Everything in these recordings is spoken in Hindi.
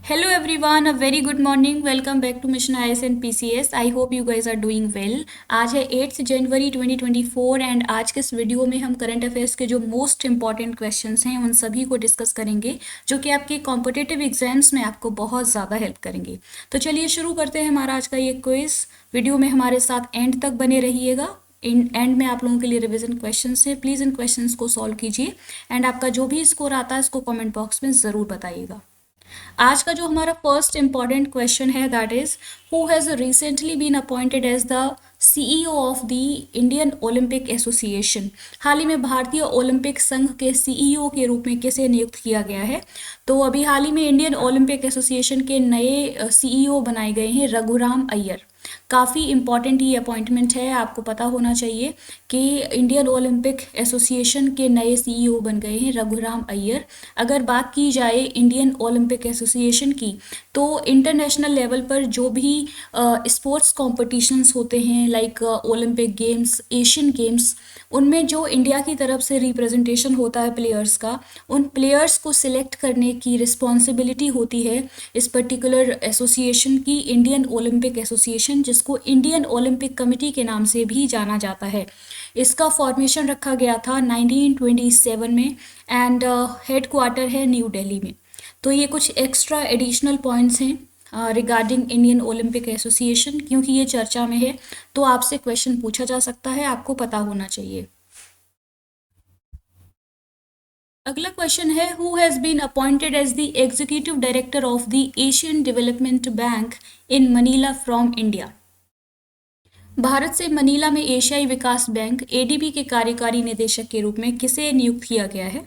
Hello everyone, a very good morning. Welcome back to Mission IS and PCS. I hope you guys are doing well. आज है 8 जनवरी 2024 एंड आज के इस वीडियो में हम करंट अफेयर्स के जो मोस्ट इंपॉर्टेंट क्वेश्चंस हैं उन सभी को डिस्कस करेंगे जो कि आपके कॉम्पिटिटिव एग्जाम्स में आपको बहुत ज़्यादा हेल्प करेंगे। तो चलिए शुरू करते हैं हमारा आज का ये क्विज। वीडियो में हमारे साथ एंड तक बने रहिएगा। इन एंड में आप लोगों के लिए रिवीजन क्वेश्चंस हैं, प्लीज़ इन क्वेश्चंस को सॉल्व कीजिए एंड आपका जो भी स्कोर आता है इसको कमेंट बॉक्स में ज़रूर बताइएगा। आज का जो हमारा फर्स्ट इंपॉर्टेंट क्वेश्चन है that is who has recently been appointed as the CEO of the Indian Olympic Association. हाल ही में भारतीय ओलंपिक संघ के सीईओ के रूप में किसे नियुक्त किया गया है? तो अभी हाल ही में इंडियन ओलंपिक एसोसिएशन के नए सीईओ बनाए गए हैं रघुराम अय्यर। काफ़ी इम्पॉर्टेंट ये अपॉइंटमेंट है, आपको पता होना चाहिए कि इंडियन ओलंपिक एसोसिएशन के नए सीईओ बन गए हैं रघुराम अय्यर। अगर बात की जाए इंडियन ओलंपिक एसोसिएशन की तो इंटरनेशनल लेवल पर जो भी स्पोर्ट्स कॉम्पिटिशन्स होते हैं like Olympic games, Asian games, उनमें जो इंडिया की तरफ से रिप्रेजेंटेशन होता है प्लेयर्स का, उन प्लेयर्स को सिलेक्ट करने की रिस्पॉन्सिबिलिटी होती है इस पर्टिकुलर एसोसिएशन की, इंडियन ओलंपिक एसोसिएशन, जिसको इंडियन ओलंपिक कमेटी के नाम से भी जाना जाता है। इसका फॉर्मेशन रखा गया था 1927 में एंड हेड क्वार्टर है न्यू दिल्ली में। तो ये कुछ एक्स्ट्रा एडिशनल पॉइंट्स हैं रिगार्डिंग इंडियन ओलंपिक एसोसिएशन, क्योंकि ये चर्चा में है तो आपसे क्वेश्चन पूछा जा सकता है, आपको पता होना चाहिए। अगला क्वेश्चन है who has been appointed as the executive director of the Asian Development Bank in Manila from India. Bharat से मनीला में एशियाई विकास बैंक एडीबी के कार्यकारी निदेशक के रूप में किसे नियुक्त किया गया है?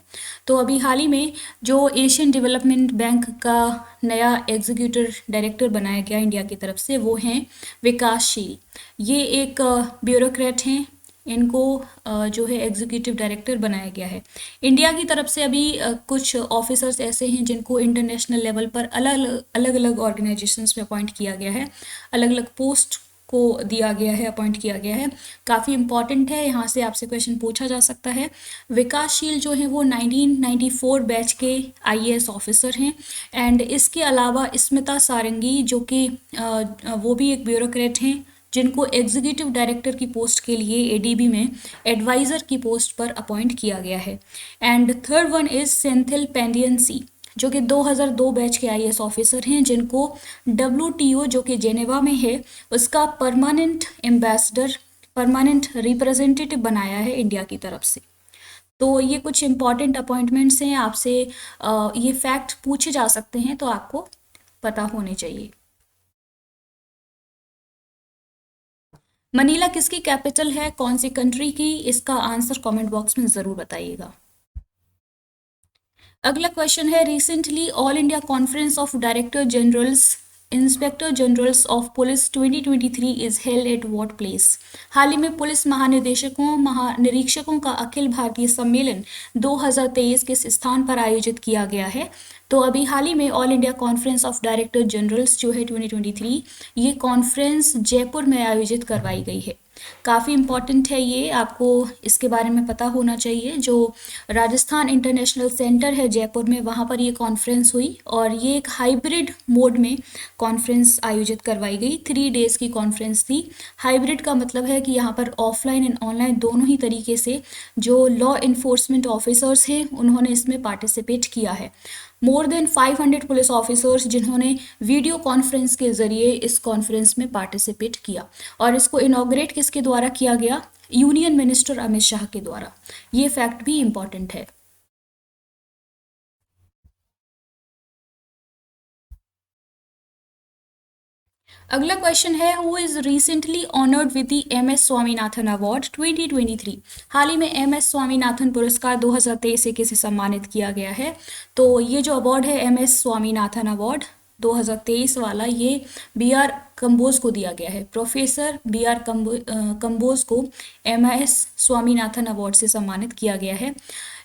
तो अभी हाल ही में जो एशियन डेवलपमेंट बैंक का नया एग्जीक्यूटिव डायरेक्टर बनाया गया इंडिया की तरफ से वो हैं विकासशील। ये एक ब्यूरोक्रेट हैं, इनको जो है एग्जीक्यूटिव डायरेक्टर बनाया गया है। इंडिया की तरफ से अभी कुछ ऑफिसर्स ऐसे हैं जिनको इंटरनेशनल लेवल पर अलग अलग ऑर्गेनाइजेशंस में अपॉइंट किया गया है, अलग अलग पोस्ट को दिया गया है, अपॉइंट किया गया है। काफ़ी इंपॉर्टेंट है, यहाँ से आपसे क्वेश्चन पूछा जा सकता है। विकासशील जो है वो 1994 बैच के आईएएस ऑफिसर हैं एंड इसके अलावा स्मिता सारंगी जो कि वो भी एक ब्यूरोक्रेट हैं जिनको एग्जीक्यूटिव डायरेक्टर की पोस्ट के लिए एडीबी में एडवाइज़र की पोस्ट पर अपॉइंट किया गया है। And third one is Senthil Pandian C जो कि 2002 बैच के आईएएस ऑफिसर हैं जिनको डब्ल्यूटीओ जो कि जेनेवा में है उसका परमानेंट एम्बेसडर, परमानेंट रिप्रेजेंटेटिव बनाया है इंडिया की तरफ से। तो ये कुछ इंपॉर्टेंट अपॉइंटमेंट्स हैं, आपसे ये फैक्ट पूछे जा सकते हैं तो आपको पता होने चाहिए। मनीला किसकी कैपिटल है, कौन सी कंट्री की? इसका आंसर कमेंट बॉक्स में ज़रूर बताइएगा। अगला क्वेश्चन है recently all India conference of director generals inspector generals of police 2023 is held at what place. हाल ही में पुलिस महानिदेशकों महानिरीक्षकों का अखिल भारतीय सम्मेलन 2023 किस स्थान पर आयोजित किया गया है? तो अभी हाल ही में all India conference of director generals जो है 2023, ये कॉन्फ्रेंस जयपुर में आयोजित करवाई गई है। काफ़ी इम्पॉर्टेंट है ये, आपको इसके बारे में पता होना चाहिए। जो राजस्थान इंटरनेशनल सेंटर है जयपुर में, वहाँ पर ये कॉन्फ्रेंस हुई और ये एक हाइब्रिड मोड में कॉन्फ्रेंस आयोजित करवाई गई। 3 डेज़ की कॉन्फ्रेंस थी। हाइब्रिड का मतलब है कि यहाँ पर ऑफलाइन एंड ऑनलाइन दोनों ही तरीके से जो लॉ इन्फोर्समेंट ऑफिसर्स हैं उन्होंने इसमें पार्टिसिपेट किया है। मोर देन 500 पुलिस ऑफिसर्स जिन्होंने वीडियो कॉन्फ्रेंस के जरिए इस कॉन्फ्रेंस में पार्टिसिपेट किया और इसको इनॉग्रेट किसके द्वारा किया गया? यूनियन मिनिस्टर अमित शाह के द्वारा। ये फैक्ट भी इम्पॉर्टेंट है। अगला क्वेश्चन है who is recently honoured with the MS Swaminathan award 2023। हाल ही में एमएस स्वामीनाथन पुरस्कार 2023 से किसे सम्मानित किया गया है? तो ये जो अवार्ड है एमएस स्वामीनाथन अवार्ड 2023 वाला, ये बी.आर. कंबोज को दिया गया है। Professor B R. कंबोज को एमएस स्वामीनाथन अवार्ड से सम्मानित किया गया है।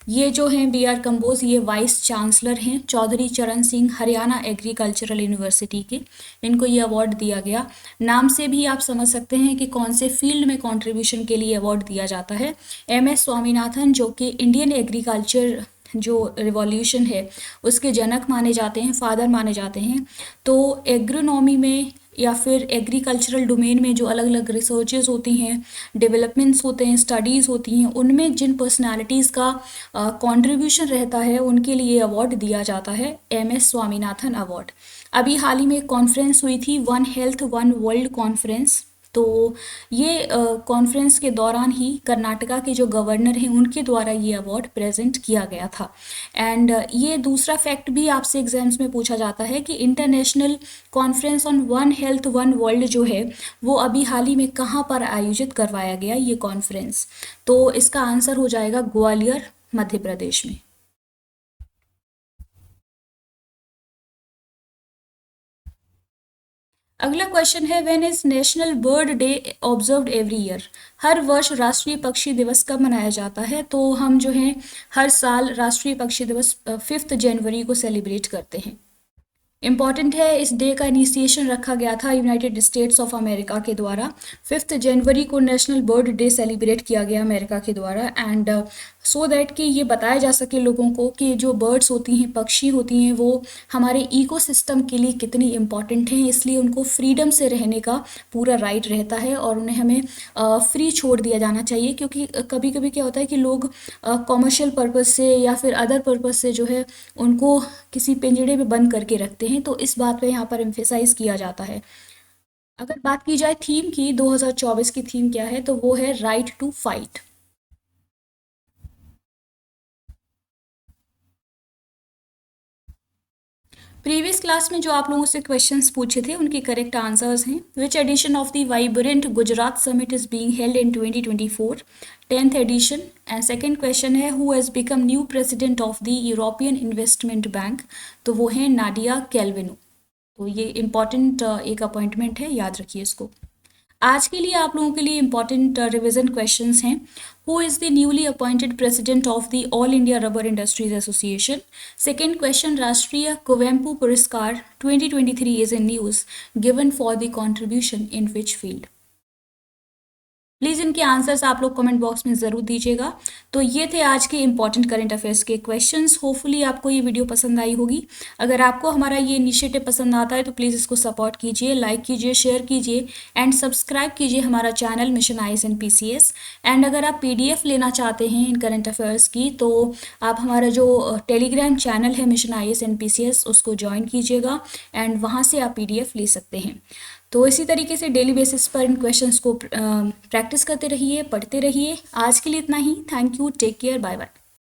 ये जो हैं बी.आर. कंबोज, ये वाइस चांसलर हैं चौधरी चरण सिंह हरियाणा एग्रीकल्चरल यूनिवर्सिटी के। इनको ये अवार्ड दिया गया। नाम से भी आप समझ सकते हैं कि कौन से फील्ड में कंट्रीब्यूशन के लिए अवार्ड दिया जाता है। एमएस स्वामीनाथन जो कि इंडियन एग्रीकल्चर जो रिवॉल्यूशन है उसके जनक माने जाते हैं, फादर माने जाते हैं। तो एग्रोनॉमी में या फिर एग्रीकल्चरल डोमेन में जो अलग अलग रिसर्चेस होती हैं, डेवलपमेंट्स होते हैं, स्टडीज़ होती हैं, उनमें जिन पर्सनालिटीज़ का कंट्रीब्यूशन रहता है उनके लिए अवार्ड दिया जाता है, MS स्वामीनाथन अवार्ड। अभी हाल ही में एक कॉन्फ्रेंस हुई थी, one health one world conference. तो ये कॉन्फ्रेंस के दौरान ही कर्नाटका के जो गवर्नर हैं उनके द्वारा ये अवार्ड प्रेजेंट किया गया था। एंड ये दूसरा फैक्ट भी आपसे एग्जाम्स में पूछा जाता है कि international conference on one health one world जो है वो अभी हाल ही में कहाँ पर आयोजित करवाया गया ये कॉन्फ्रेंस। तो इसका आंसर हो जाएगा ग्वालियर, मध्य प्रदेश में। अगला क्वेश्चन है, when is national bird day observed every year. हर वर्ष राष्ट्रीय पक्षी दिवस कब मनाया जाता है? तो हम जो है हर साल राष्ट्रीय पक्षी दिवस 5 जनवरी को सेलिब्रेट करते हैं। इम्पॉर्टेंट है, इस डे का इनिशिएशन रखा गया था यूनाइटेड स्टेट्स ऑफ अमेरिका के द्वारा। 5 जनवरी को नेशनल बर्ड डे सेलिब्रेट किया गया अमेरिका के द्वारा, एंड सो दैट कि ये बताया जा सके लोगों को कि जो बर्ड्स होती हैं, पक्षी होती हैं, वो हमारे इकोसिस्टम के लिए कितनी इम्पॉर्टेंट हैं। इसलिए उनको फ्रीडम से रहने का पूरा राइट रहता है और उन्हें हमें फ्री छोड़ दिया जाना चाहिए, क्योंकि कभी कभी क्या होता है कि लोग कॉमर्शियल पर्पज़ से या फिर अदर पर्पज़ से जो है उनको किसी पिंजड़े में बंद करके रखते हैं। तो इस बात पे यहाँ पर एम्फेसाइज किया जाता है। अगर बात की जाए थीम की, 2024 की थीम क्या है, तो वो है right to fight. Previous class में जो आप लोगों से क्वेश्चंस पूछे थे उनके करेक्ट आंसर्स हैं। Which edition of the vibrant Gujarat summit is being held in 2024? 10th edition. And second question है, who has become new president of the European Investment Bank? तो वो है नाडिया कैल्विनो। तो ये इम्पॉर्टेंट एक अपॉइंटमेंट है, याद रखिए इसको। आज के लिए आप लोगों के लिए इम्पॉर्टेंट रिवीजन क्वेश्चंस हैं। Who is the newly appointed president of the all India rubber industries association? Second question, राष्ट्रीय कुवेम्पु पुरस्कार 2023 is in news given for the contribution in which field? Please इनके आंसर्स आप लोग कमेंट बॉक्स में ज़रूर दीजिएगा। तो ये थे आज के इंपॉर्टेंट करंट अफेयर्स के क्वेश्चंस। होपफुली आपको ये वीडियो पसंद आई होगी। अगर आपको हमारा ये इनिशिएटिव पसंद आता है तो प्लीज़ इसको सपोर्ट कीजिए, लाइक कीजिए, शेयर कीजिए एंड सब्सक्राइब कीजिए हमारा channel mission IAS PCS। And अगर आप PDF लेना चाहते हैं इन करंट अफेयर्स की, तो आप हमारा जो टेलीग्राम चैनल है मिशन IAS PCS उसको ज्वाइन कीजिएगा एंड वहाँ से आप PDF ले सकते हैं। तो इसी तरीके से डेली बेसिस पर इन क्वेश्चंस को प्रैक्टिस करते रहिए, पढ़ते रहिए। आज के लिए इतना ही। Thank you, take care, bye bye.